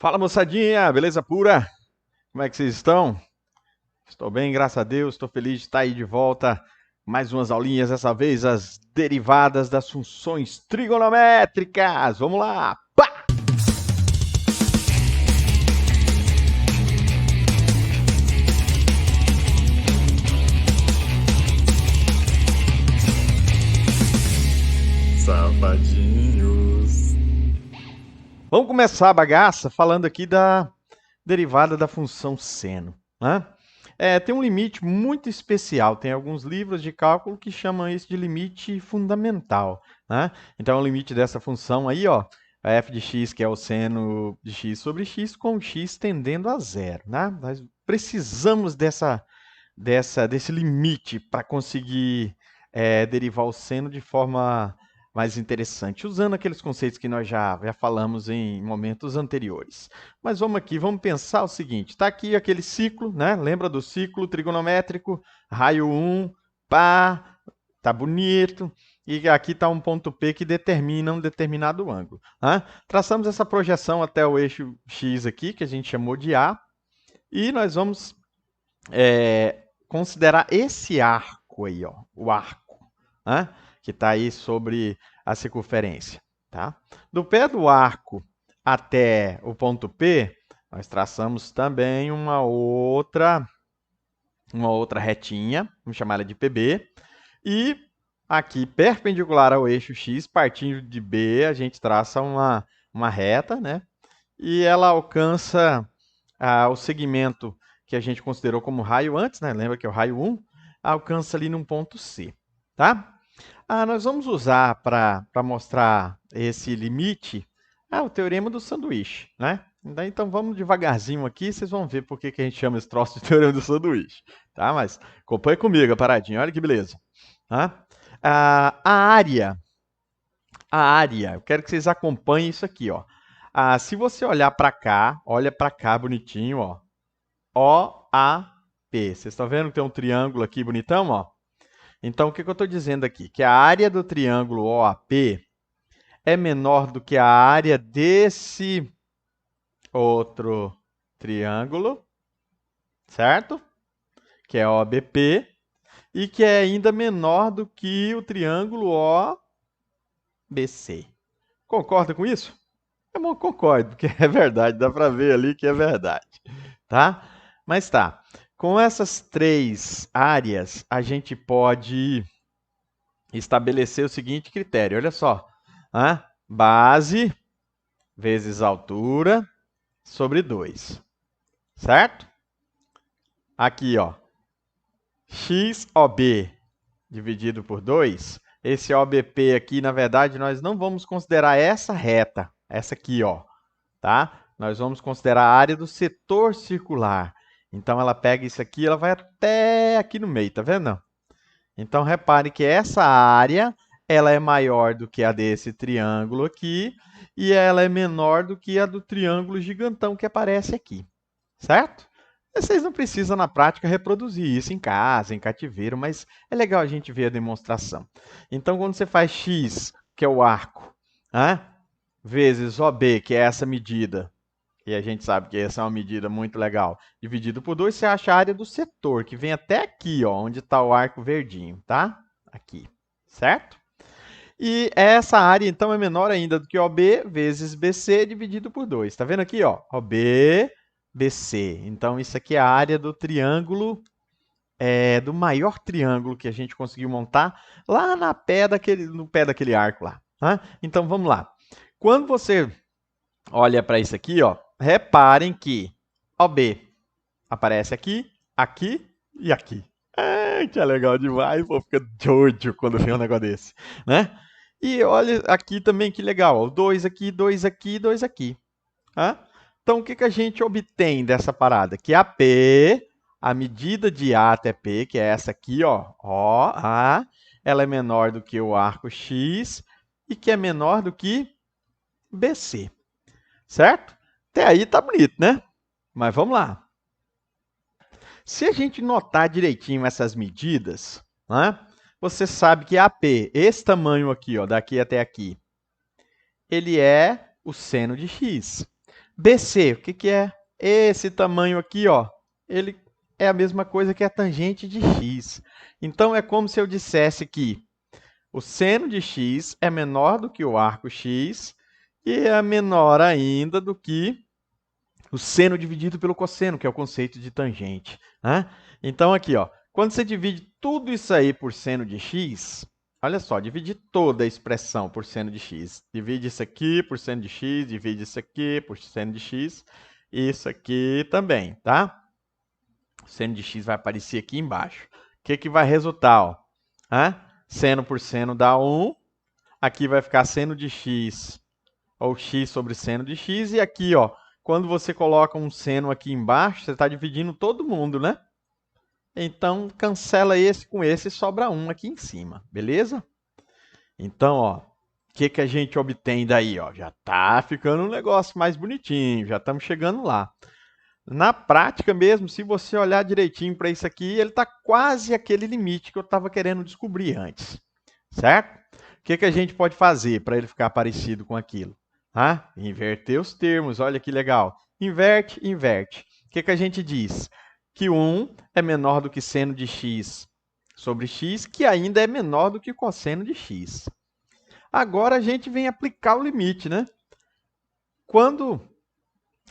Fala moçadinha, beleza pura? Como é que vocês estão? Estou bem, graças a Deus, estou feliz de estar aí de volta. Mais umas aulinhas, dessa vez as derivadas das funções trigonométricas. Vamos lá! Pá! Safadinhos. Vamos começar a bagaça falando aqui da derivada da função seno, né? Tem um limite muito especial. Tem alguns livros de cálculo que chamam isso de limite fundamental, né? Então, o limite dessa função aí, ó, a f de x, que é o seno de x sobre x, com x tendendo a zero, né? Nós precisamos desse limite para conseguir derivar o seno de forma mais interessante, usando aqueles conceitos que nós já falamos em momentos anteriores. Mas vamos aqui, vamos pensar o seguinte, está aqui aquele ciclo, né? Lembra do ciclo trigonométrico, raio 1, pá, tá bonito, e aqui está um ponto P que determina um determinado ângulo. Né? Traçamos essa projeção até o eixo X aqui, que a gente chamou de A, e nós vamos considerar esse arco aí, ó, o arco, né? Que está aí sobre a circunferência. Tá? Do pé do arco até o ponto P, nós traçamos também uma outra retinha, vamos chamar ela de PB, e aqui, perpendicular ao eixo X, partindo de B, a gente traça uma reta, né? E ela alcança o segmento que a gente considerou como raio antes, né? Lembra que é o raio 1, alcança ali num ponto C, tá? Nós vamos usar para mostrar esse limite o teorema do sanduíche, né? Então vamos devagarzinho aqui, vocês vão ver por que a gente chama esse troço de teorema do sanduíche, tá? Mas acompanhe comigo a paradinha, olha que beleza. Tá? A área, eu quero que vocês acompanhem isso aqui, ó. Se você olhar para cá, olha para cá bonitinho, ó. OAP. Vocês estão vendo que tem um triângulo aqui bonitão, ó? Então, o que eu estou dizendo aqui? Que a área do triângulo OAP é menor do que a área desse outro triângulo, certo? Que é OBP, e que é ainda menor do que o triângulo OBC. Concorda com isso? É bom, concordo, porque é verdade, dá para ver ali que é verdade, tá? Mas tá, com essas três áreas, a gente pode estabelecer o seguinte critério, olha só, base vezes altura sobre 2, certo? Aqui, ó, XOB dividido por 2, esse OBP aqui, na verdade, nós não vamos considerar essa reta, essa aqui, ó, tá? Nós vamos considerar a área do setor circular. Então, ela pega isso aqui, ela vai até aqui no meio, tá vendo? Então, repare que essa área, ela é maior do que a desse triângulo aqui, e ela é menor do que a do triângulo gigantão que aparece aqui, certo? Vocês não precisam, na prática, reproduzir isso em casa, em cativeiro, mas é legal a gente ver a demonstração. Então, quando você faz x, que é o arco, vezes OB, que é essa medida, e a gente sabe que essa é uma medida muito legal, dividido por 2, você acha a área do setor, que vem até aqui, ó, onde está o arco verdinho, tá? Aqui, certo? E essa área, então, é menor ainda do que OB vezes BC dividido por 2. Tá vendo aqui, ó? OB, BC. Então, isso aqui é a área do triângulo, do maior triângulo que a gente conseguiu montar lá no pé daquele arco lá. Tá? Então, vamos lá. Quando você olha para isso aqui, ó, reparem que OB aparece aqui, aqui e aqui. Que é legal demais, pô, fica doido quando vê um negócio desse, né? E olha aqui também que legal, ó, 2 aqui, 2 aqui, 2 aqui. Então, o que a gente obtém dessa parada? Que a P, a medida de A até P, que é essa aqui, ó, ela é menor do que o arco X e que é menor do que BC. Certo? Até aí tá bonito, né? Mas vamos lá. Se a gente notar direitinho essas medidas, você sabe que AP, esse tamanho aqui, ó, daqui até aqui, ele é o seno de x. BC, o que que é? Esse tamanho aqui, ó, ele é a mesma coisa que a tangente de x. Então, é como se eu dissesse que o seno de x é menor do que o arco x e é menor ainda do que o seno dividido pelo cosseno, que é o conceito de tangente, né? Então, aqui, ó, quando você divide tudo isso aí por seno de x, olha só, divide toda a expressão por seno de x. Divide isso aqui por seno de x, divide isso aqui por seno de x, e isso aqui também, tá? O seno de x vai aparecer aqui embaixo. O que que vai resultar, ó? Seno por seno dá 1. Aqui vai ficar seno de x, ou x sobre seno de x. E aqui, ó, quando você coloca um seno aqui embaixo, você está dividindo todo mundo, né? Então, cancela esse com esse e sobra 1 aqui em cima, beleza? Então, ó, o que que a gente obtém daí? Ó? Já está ficando um negócio mais bonitinho, já estamos chegando lá. Na prática mesmo, se você olhar direitinho para isso aqui, ele está quase aquele limite que eu estava querendo descobrir antes, certo? O que que a gente pode fazer para ele ficar parecido com aquilo? Inverter os termos, olha que legal. Inverte, inverte. O que que a gente diz? Que 1 é menor do que seno de x sobre x, que ainda é menor do que cosseno de x. Agora a gente vem aplicar o limite, né? Quando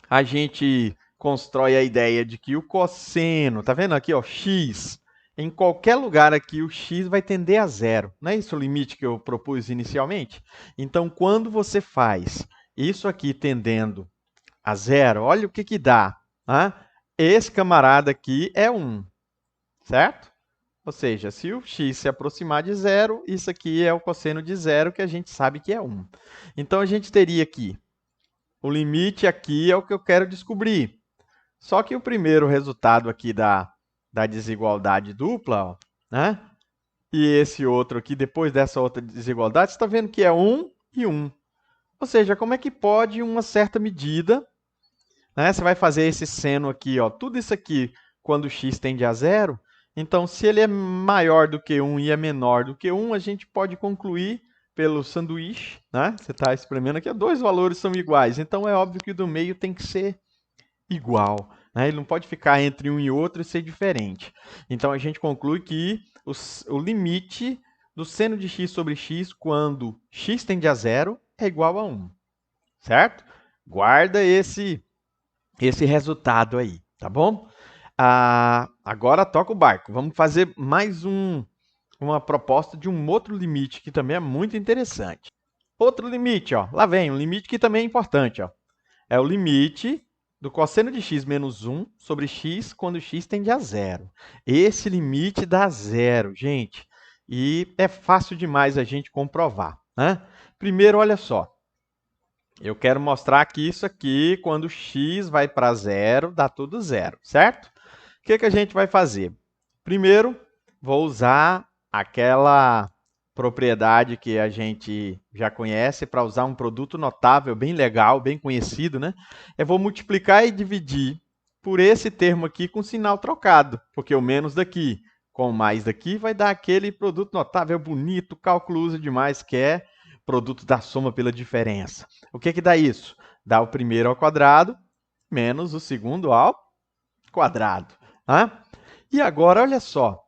a gente constrói a ideia de que o cosseno, tá vendo aqui, ó, x, em qualquer lugar aqui o x vai tender a zero. Não é isso o limite que eu propus inicialmente? Então, quando você faz isso aqui tendendo a zero, olha o que que dá. Esse camarada aqui é 1, certo? Ou seja, se o x se aproximar de zero, isso aqui é o cosseno de zero, que a gente sabe que é 1. Então, a gente teria aqui, o limite aqui é o que eu quero descobrir. Só que o primeiro resultado aqui da desigualdade dupla, ó, né? E esse outro aqui, depois dessa outra desigualdade, você está vendo que é 1 e 1. Ou seja, como é que pode uma certa medida, né? Você vai fazer esse seno aqui, ó, tudo isso aqui, quando x tende a zero. Então, se ele é maior do que 1 e é menor do que 1, a gente pode concluir pelo sanduíche, né? Você está espremendo aqui, dois valores são iguais. Então, é óbvio que o do meio tem que ser igual, né? Ele não pode ficar entre um e outro e ser diferente. Então, a gente conclui que o limite do seno de x sobre x, quando x tende a zero, é igual a 1. Certo? Guarda esse resultado aí, tá bom? Agora toca o barco. Vamos fazer mais uma proposta de um outro limite que também é muito interessante. Outro limite, ó, lá vem, um limite que também é importante. Ó. É o limite do cosseno de x menos 1 sobre x quando x tende a zero. Esse limite dá zero, gente. E é fácil demais a gente comprovar. Né? Primeiro, olha só. Eu quero mostrar que isso aqui, quando x vai para zero, dá tudo zero, certo? O que que a gente vai fazer? Primeiro, vou usar aquela propriedade que a gente já conhece para usar um produto notável, bem legal, bem conhecido, né? Eu vou multiplicar e dividir por esse termo aqui com sinal trocado, porque o menos daqui com o mais daqui vai dar aquele produto notável bonito, cálculo usa demais, que é produto da soma pela diferença. O que que dá isso? Dá o primeiro ao quadrado menos o segundo ao quadrado. E agora, olha só.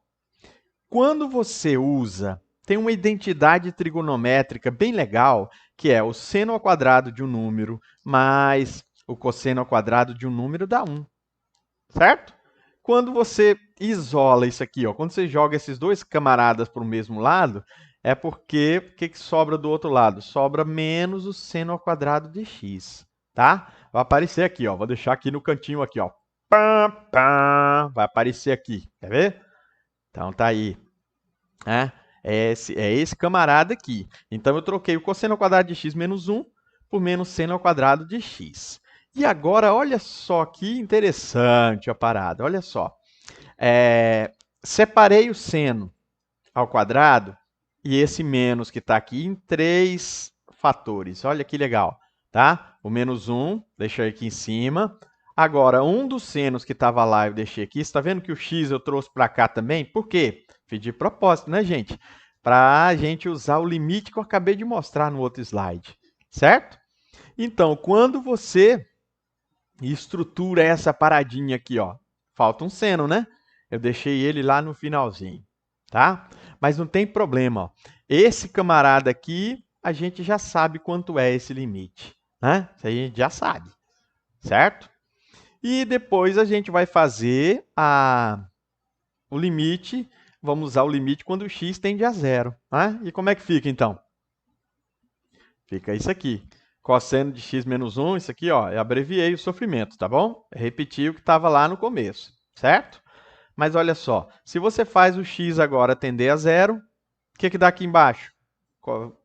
Quando você usa, tem uma identidade trigonométrica bem legal, que é o seno ao quadrado de um número mais o cosseno ao quadrado de um número dá 1. Certo? Quando você isola isso aqui, ó, quando você joga esses dois camaradas para o mesmo lado, é porque o que sobra do outro lado? Sobra menos o seno ao quadrado de x. Tá? Vai aparecer aqui, ó. Vou deixar aqui no cantinho aqui, ó. Vai aparecer aqui. Quer ver? Então tá aí. É esse camarada aqui. Então eu troquei o cosseno ao quadrado de x menos 1 por menos seno ao quadrado de x. E agora, olha só que interessante a parada. Olha só. Separei o seno ao quadrado e esse menos que está aqui em 3 fatores. Olha que legal. Tá? O menos 1, deixei aqui em cima. Agora, um dos senos que estava lá eu deixei aqui. Você está vendo que o x eu trouxe para cá também? Por quê? Fiz de propósito, né, gente? Para a gente usar o limite que eu acabei de mostrar no outro slide. Certo? Então, quando você e estrutura essa paradinha aqui, ó. Falta um seno, né? Eu deixei ele lá no finalzinho, tá? Mas não tem problema, ó. Esse camarada aqui, a gente já sabe quanto é esse limite, né? Isso aí a gente já sabe, certo? E depois a gente vai fazer o limite, vamos usar o limite quando o x tende a zero, né? E como é que fica então? Fica isso aqui. Cosseno de x menos 1, isso aqui, ó, eu abreviei o sofrimento, tá bom? Repeti o que estava lá no começo, certo? Mas olha só, se você faz o x agora tender a zero, o que dá aqui embaixo?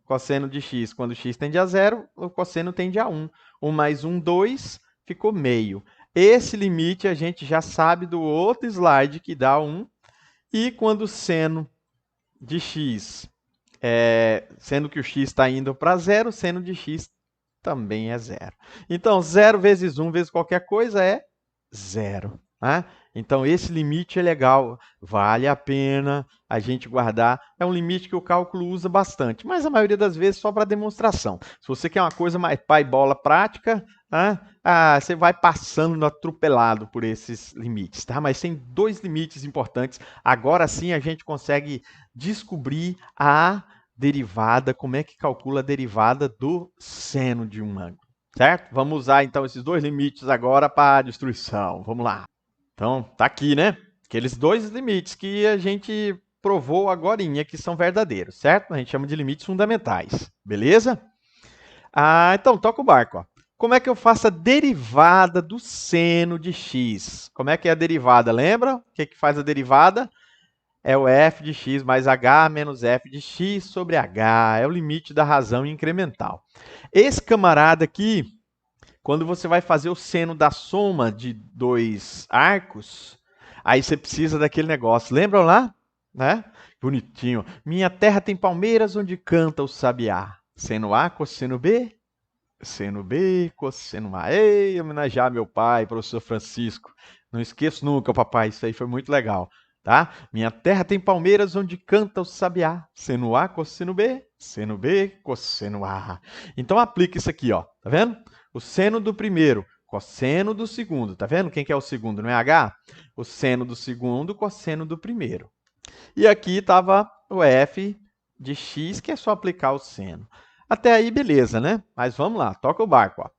Cosseno de x, quando x tende a zero, o cosseno tende a 1. 1 mais 1, 2, ficou meio. Esse limite a gente já sabe do outro slide que dá 1. E quando o seno de x, sendo que o x está indo para zero, o seno de x também é zero. Então, 0 vezes 1 vezes qualquer coisa é zero. Né? Então, esse limite é legal, vale a pena a gente guardar. É um limite que o cálculo usa bastante, mas a maioria das vezes só para demonstração. Se você quer uma coisa mais pai bola prática, né? Você vai passando atropelado por esses limites. Tá? Mas tem dois limites importantes. Agora sim a gente consegue descobrir a derivada, como é que calcula a derivada do seno de um ângulo, certo? Vamos usar então esses dois limites agora para a destruição. Vamos lá. Então, tá aqui, né? Aqueles dois limites que a gente provou agorinha que são verdadeiros, certo? A gente chama de limites fundamentais, beleza? Então, toca o barco, ó. Como é que eu faço a derivada do seno de x? Como é que é a derivada? Lembra? O que faz a derivada? É o f de x mais h menos f de x sobre h. É o limite da razão incremental. Esse camarada aqui, quando você vai fazer o seno da soma de dois arcos, aí você precisa daquele negócio. Lembram lá? Né? Bonitinho. Minha terra tem palmeiras onde canta o sabiá. Seno A, cosseno B, seno B, cosseno A. Ei, homenagear meu pai, professor Francisco. Não esqueço nunca, papai. Isso aí foi muito legal. Tá? Minha terra tem palmeiras onde canta o sabiá. Seno A, cosseno B, seno B, cosseno A. Então aplica isso aqui, ó. Tá vendo? O seno do primeiro, cosseno do segundo. Tá vendo quem que é o segundo? Não é H? O seno do segundo, cosseno do primeiro. E aqui estava o f de x, que é só aplicar o seno. Até aí, beleza, né? Mas vamos lá, toca o barco. Ó.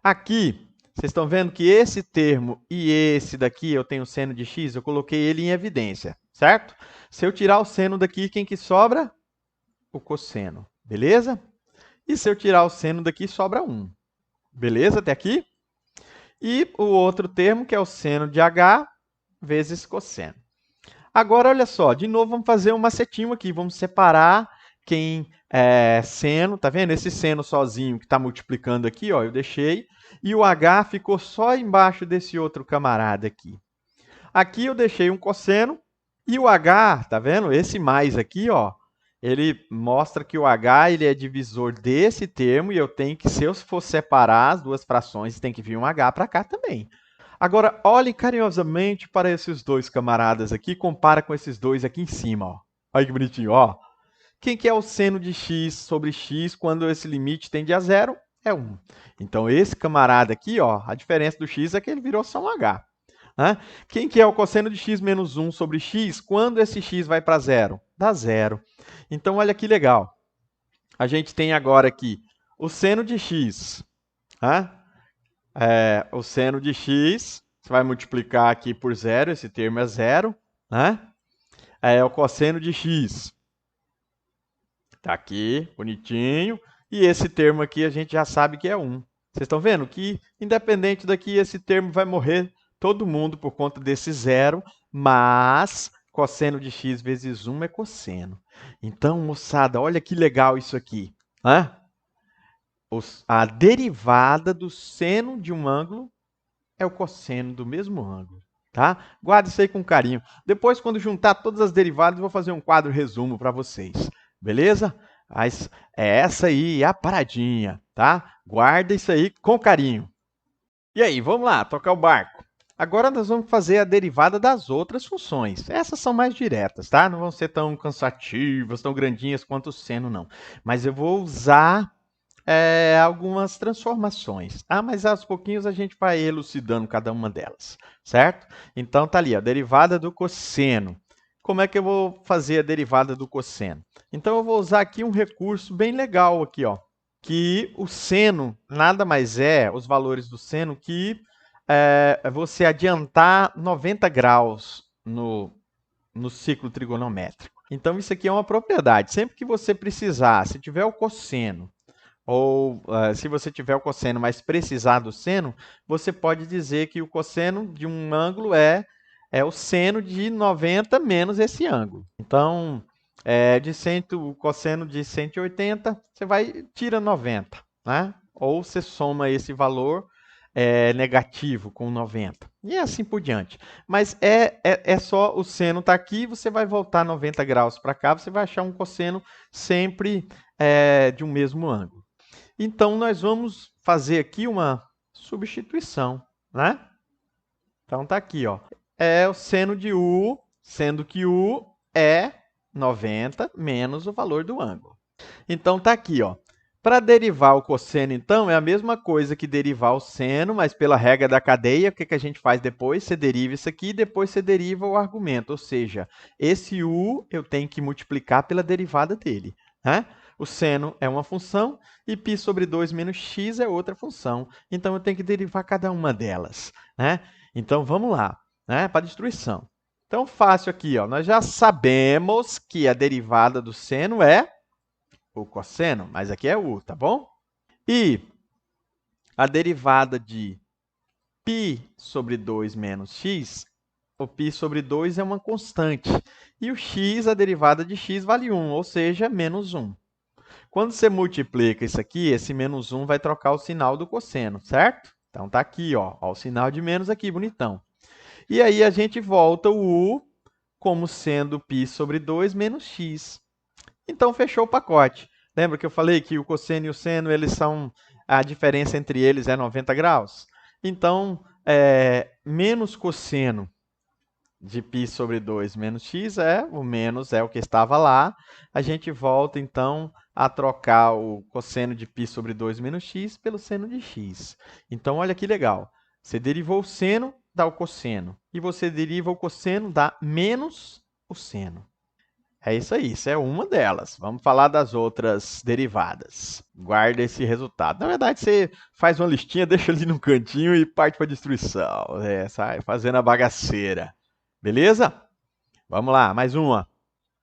Aqui, vocês estão vendo que esse termo e esse daqui, eu tenho seno de x, eu coloquei ele em evidência, certo? Se eu tirar o seno daqui, quem que sobra? O cosseno, beleza? E se eu tirar o seno daqui, sobra 1. Beleza até aqui? E o outro termo, que é o seno de h vezes cosseno. Agora, olha só, de novo vamos fazer um macetinho aqui. Vamos separar quem é seno, tá vendo? Esse seno sozinho que está multiplicando aqui, ó, eu deixei. E o h ficou só embaixo desse outro camarada aqui. Aqui eu deixei um cosseno e o h, tá vendo? Esse mais aqui, ó, ele mostra que o h ele é divisor desse termo e eu tenho que, se eu for separar as duas frações, tem que vir um h para cá também. Agora, olhe carinhosamente para esses dois camaradas aqui, compara com esses dois aqui em cima. Ó. Olha que bonitinho. Ó. Quem que é o seno de x sobre x quando esse limite tende a zero? É 1. Então, esse camarada aqui, ó, a diferença do x é que ele virou só um h. Né? Quem que é o cosseno de x menos 1 sobre x quando esse x vai para zero? Dá zero. Então, olha que legal. A gente tem agora aqui o seno de x. Né? O seno de x, você vai multiplicar aqui por zero, esse termo é zero, né? É o cosseno de x. Está aqui, bonitinho. E esse termo aqui a gente já sabe que é 1. Vocês estão vendo que, independente daqui, esse termo vai morrer todo mundo por conta desse zero, mas cosseno de x vezes 1 é cosseno. Então, moçada, olha que legal isso aqui. Né? A derivada do seno de um ângulo é o cosseno do mesmo ângulo. Tá? Guarda isso aí com carinho. Depois, quando juntar todas as derivadas, eu vou fazer um quadro resumo para vocês. Beleza? Mas é essa aí, a paradinha. Tá? Guarda isso aí com carinho. E aí, vamos lá, tocar o barco. Agora nós vamos fazer a derivada das outras funções. Essas são mais diretas, tá? Não vão ser tão cansativas, tão grandinhas quanto o seno, não. Mas eu vou usar algumas transformações. Mas aos pouquinhos a gente vai elucidando cada uma delas, certo? Então tá ali, a derivada do cosseno. Como é que eu vou fazer a derivada do cosseno? Então eu vou usar aqui um recurso bem legal aqui, ó, que o seno nada mais é, os valores do seno, que você adiantar 90 graus no ciclo trigonométrico. Então isso aqui é uma propriedade. Sempre que você precisar, se tiver o cosseno, ou se você tiver o cosseno, mas precisar do seno, você pode dizer que o cosseno de um ângulo é o seno de 90 menos esse ângulo. Então, o cosseno de 180, você tira 90, né? Ou você soma esse valor negativo com 90. E assim por diante. Mas é só o seno está aqui, você vai voltar 90 graus para cá, você vai achar um cosseno sempre de um mesmo ângulo. Então, nós vamos fazer aqui uma substituição, né? Então, tá aqui, ó. É o seno de U, sendo que U é 90 menos o valor do ângulo. Então, tá aqui, ó. Para derivar o cosseno, então, é a mesma coisa que derivar o seno, mas pela regra da cadeia, o que a gente faz depois? Você deriva isso aqui e depois você deriva o argumento. Ou seja, esse U eu tenho que multiplicar pela derivada dele, né? O seno é uma função e π sobre 2 menos x é outra função. Então, eu tenho que derivar cada uma delas, né? Então, vamos lá, né? Para destruição. Então, fácil aqui, ó. Nós já sabemos que a derivada do seno é o cosseno, mas aqui é u, tá bom? E a derivada de π sobre 2 menos x, o π sobre 2 é uma constante. E o x, a derivada de x vale 1, ou seja, menos 1. Quando você multiplica isso aqui, esse menos 1 vai trocar o sinal do cosseno, certo? Então, tá aqui, ó, o sinal de menos aqui, bonitão. E aí, a gente volta o u como sendo π sobre 2 menos x. Então, fechou o pacote. Lembra que eu falei que o cosseno e o seno, a diferença entre eles é 90 graus? Então, menos cosseno de π sobre 2 menos x o menos é o que estava lá. A gente volta, então, a trocar o cosseno de π sobre 2 menos x pelo seno de x. Então, olha que legal. Você derivou o seno, dá o cosseno. E você deriva o cosseno, dá menos o seno. É isso aí, isso é uma delas. Vamos falar das outras derivadas. Guarda esse resultado. Na verdade, você faz uma listinha, deixa ali no cantinho e parte para a destruição. Sai fazendo a bagaceira. Beleza? Vamos lá, mais uma.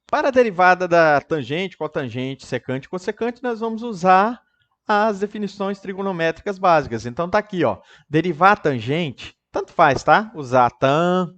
Para a derivada da tangente, cotangente, secante e cossecante, nós vamos usar as definições trigonométricas básicas. Então, tá aqui, ó. Derivar a tangente, tanto faz, tá? Usar tan,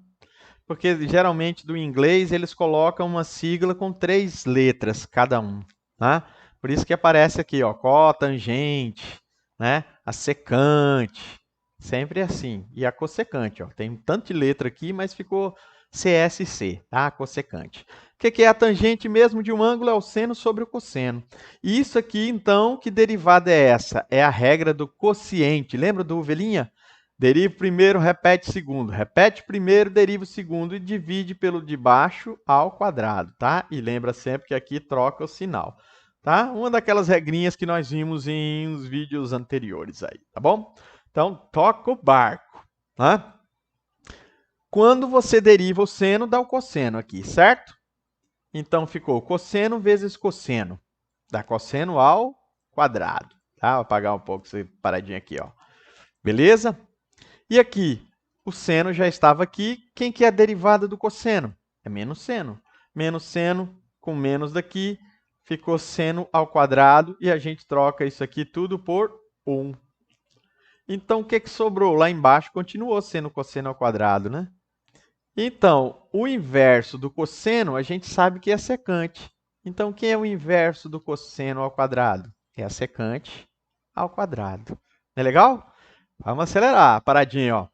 porque geralmente do inglês eles colocam uma sigla com 3 letras cada um, tá? Por isso que aparece aqui, ó, cotangente, né? A secante, sempre assim. E a cossecante, ó, tem um tanto de letra aqui, mas ficou CSC, tá? A cossecante. O que é a tangente mesmo de um ângulo? É o seno sobre o cosseno. E isso aqui, então, que derivada é essa? É a regra do quociente. Lembra do ovelhinha? Deriva o primeiro, repete o segundo. Repete o primeiro, deriva o segundo e divide pelo de baixo ao quadrado, tá? E lembra sempre que aqui troca o sinal, tá? Uma daquelas regrinhas que nós vimos em uns vídeos anteriores aí, tá bom? Então, toca o barco, tá? Quando você deriva o seno, dá o cosseno aqui, certo? Então, ficou cosseno vezes cosseno. Dá cosseno ao quadrado, tá? Vou apagar um pouco essa paradinha aqui, ó. Beleza? E aqui, o seno já estava aqui. Quem que é a derivada do cosseno? É menos seno. Menos seno com menos daqui, ficou seno ao quadrado. E a gente troca isso aqui tudo por 1. Então, o que sobrou? Lá embaixo continuou sendo cosseno ao quadrado, né? Então, o inverso do cosseno, a gente sabe que é secante. Então, quem é o inverso do cosseno ao quadrado? É a secante ao quadrado. Não é legal? Vamos acelerar, paradinha, ó.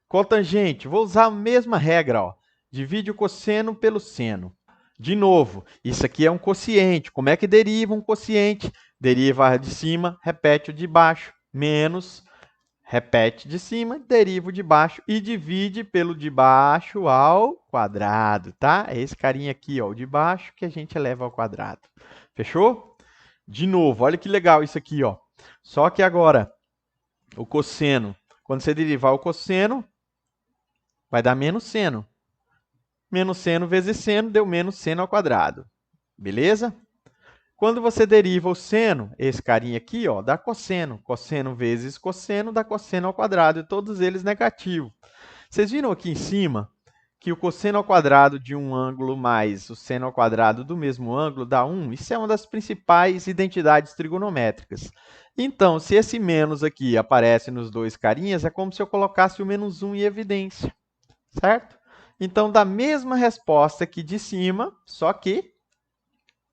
Cotangente, vou usar a mesma regra, ó. Divide o cosseno pelo seno. De novo, isso aqui é um quociente. Como é que deriva um quociente? Deriva de cima, repete o de baixo, menos, repete de cima, deriva o de baixo e divide pelo de baixo ao quadrado, tá? É esse carinha aqui, ó, o de baixo, que a gente eleva ao quadrado. Fechou? De novo, olha que legal isso aqui, ó. Só que agora, o cosseno, quando você derivar o cosseno, vai dar menos seno. Menos seno vezes seno deu menos seno ao quadrado. Beleza? Quando você deriva o seno, esse carinha aqui, ó, dá cosseno. Cosseno vezes cosseno dá cosseno ao quadrado, e todos eles negativo. Vocês viram aqui em cima que o cosseno ao quadrado de um ângulo mais o seno ao quadrado do mesmo ângulo dá 1? Isso é uma das principais identidades trigonométricas. Então, se esse menos aqui aparece nos dois carinhas, é como se eu colocasse o menos 1 em evidência, certo? Então, dá a mesma resposta aqui de cima, só que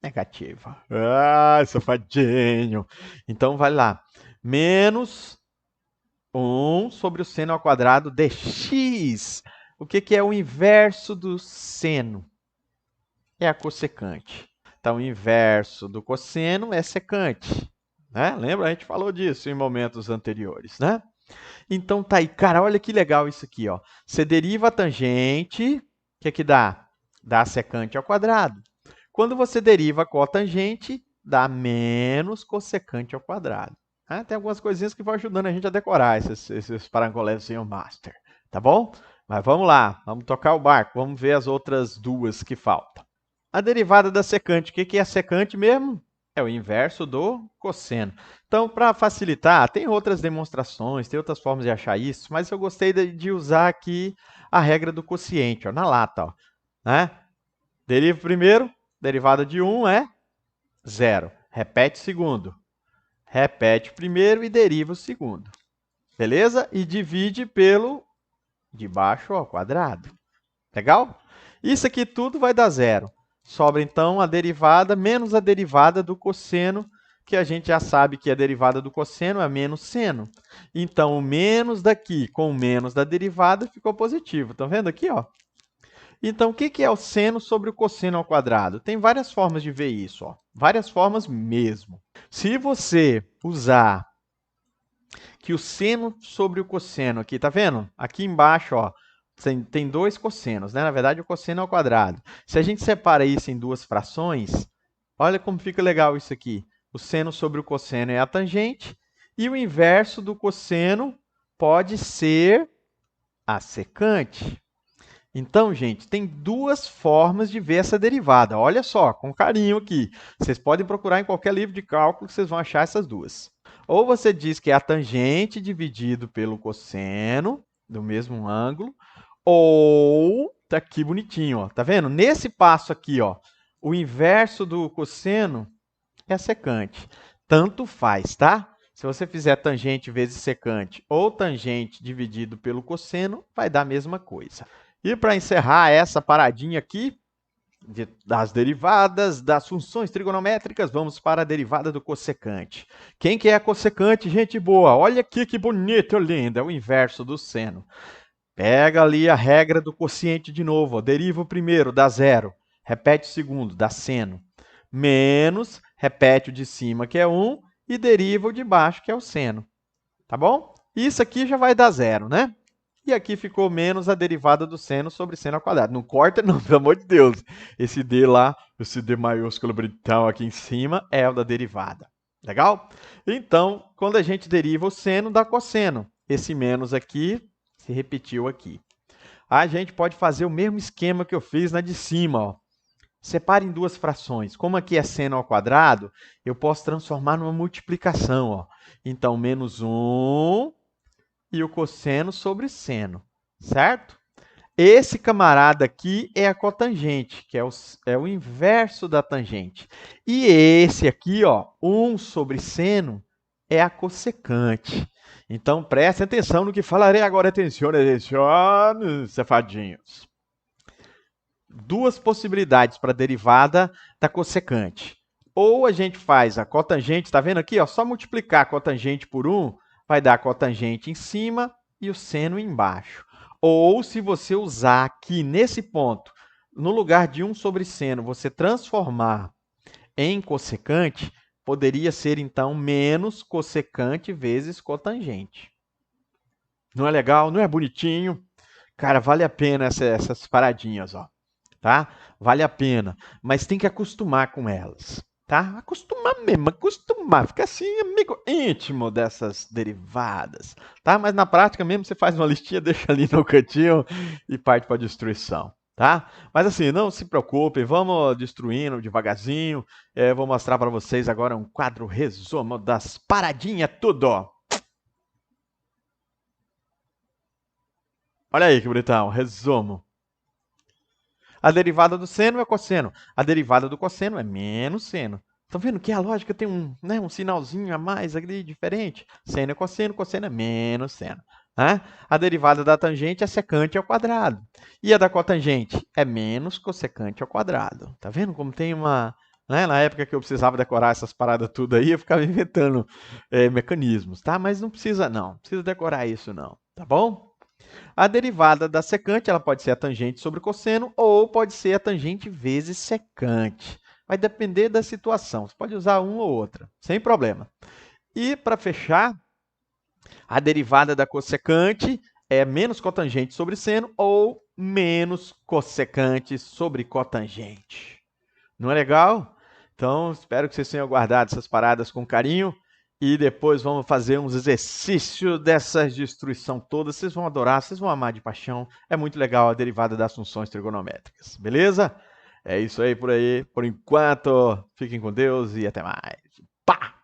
negativa. Ah, safadinho! Então, vai lá. Menos 1 sobre o seno ao quadrado de x. O que é o inverso do seno? É a cossecante. Então, o inverso do cosseno é secante. Né? Lembra? A gente falou disso em momentos anteriores, né? Então, tá aí. Cara, olha que legal isso aqui, ó. Você deriva a tangente, o que dá? Dá a secante ao quadrado. Quando você deriva a cotangente, dá menos cossecante ao quadrado. Tem algumas coisinhas que vão ajudando a gente a decorar esses parangolézinho master, tá bom? Mas vamos lá, vamos tocar o barco, vamos ver as outras duas que faltam. A derivada da secante, o que é a secante mesmo? É o inverso do cosseno. Então, para facilitar, tem outras demonstrações, tem outras formas de achar isso, mas eu gostei de usar aqui a regra do quociente, ó, na lata. Ó, né? Deriva primeiro, derivada de 1 é 0. Repete segundo. Repete o primeiro e deriva o segundo. Beleza? E divide pelo de baixo ao quadrado. Legal? Isso aqui tudo vai dar 0. Sobra, então, a derivada menos a derivada do cosseno, que a gente já sabe que a derivada do cosseno é menos seno. Então, o menos daqui com o menos da derivada ficou positivo. Estão vendo aqui, ó? Então, o que é o seno sobre o cosseno ao quadrado? Tem várias formas de ver isso, ó. Várias formas mesmo. Se você usar que o seno sobre o cosseno aqui, tá vendo? Aqui embaixo, ó, tem dois cossenos, né? Na verdade, o cosseno ao quadrado. Se a gente separa isso em duas frações, olha como fica legal isso aqui. O seno sobre o cosseno é a tangente e o inverso do cosseno pode ser a secante. Então, gente, tem duas formas de ver essa derivada. Olha só, com carinho aqui. Vocês podem procurar em qualquer livro de cálculo que vocês vão achar essas duas. Ou você diz que é a tangente dividido pelo cosseno do mesmo ângulo, ou tá aqui bonitinho, ó. Tá vendo? Nesse passo aqui, ó, o inverso do cosseno é a secante. Tanto faz, tá? Se você fizer tangente vezes secante ou tangente dividido pelo cosseno, vai dar a mesma coisa. E para encerrar essa paradinha aqui das derivadas das funções trigonométricas, vamos para a derivada do cossecante. Quem que é a cossecante, gente boa? Olha aqui que bonito, lindo, é o inverso do seno. Pega ali a regra do quociente de novo, ó. Deriva o primeiro, dá 0. Repete o segundo, dá seno. Menos, repete o de cima, que é 1, e deriva o de baixo, que é o seno. Tá bom? Isso aqui já vai dar 0, né? E aqui ficou menos a derivada do seno sobre seno ao quadrado. Não corta não, pelo amor de Deus. Esse D lá, esse D maiúsculo britão aqui em cima, é o da derivada. Legal? Então, quando a gente deriva o seno, dá cosseno. Esse menos aqui se repetiu aqui. A gente pode fazer o mesmo esquema que eu fiz na de cima. Ó. Separa em duas frações. Como aqui é seno ao quadrado, eu posso transformar numa multiplicação. Ó. Então, menos 1... e o cosseno sobre seno, certo? Esse camarada aqui é a cotangente, que é o inverso da tangente. E esse aqui, ó, 1 sobre seno, é a cossecante. Então, prestem atenção no que falarei agora. Atenção, safadinhos. Duas possibilidades para a derivada da cossecante. Ou a gente faz a cotangente, tá vendo aqui? Ó, só multiplicar a cotangente por 1, vai dar a cotangente em cima e o seno embaixo. Ou, se você usar aqui nesse ponto, no lugar de 1 sobre seno, você transformar em cossecante, poderia ser, então, menos cossecante vezes cotangente. Não é legal? Não é bonitinho? Cara, vale a pena essas paradinhas, ó. Tá? Vale a pena. Mas tem que acostumar com elas. tá? Acostumar mesmo, acostumar, ficar assim, amigo íntimo dessas derivadas, tá? Mas na prática mesmo você faz uma listinha, deixa ali no cantinho e parte para destruição, tá? Mas assim, não se preocupem, vamos destruindo devagarzinho. Vou mostrar para vocês agora um quadro resumo das paradinhas tudo. Olha aí que bonitão, resumo. A derivada do seno é cosseno. A derivada do cosseno é menos seno. Estão vendo que a lógica tem um sinalzinho a mais ali diferente? Seno é cosseno é menos seno. Né? A derivada da tangente é secante ao quadrado. E a da cotangente é menos cossecante ao quadrado. Tá vendo como tem uma... Né? Na época que eu precisava decorar essas paradas tudo aí, eu ficava inventando mecanismos, tá? Mas não precisa não, não precisa decorar isso não, tá bom? A derivada da secante, ela pode ser a tangente sobre cosseno ou pode ser a tangente vezes secante. Vai depender da situação. Você pode usar uma ou outra, sem problema. E para fechar, a derivada da cossecante é menos cotangente sobre seno ou menos cossecante sobre cotangente. Não é legal? Então, espero que vocês tenham guardado essas paradas com carinho. E depois vamos fazer uns exercícios dessa destruição toda. Vocês vão adorar, vocês vão amar de paixão. É muito legal a derivada das funções trigonométricas. Beleza? É isso aí por aí. Por enquanto, fiquem com Deus e até mais. Pá!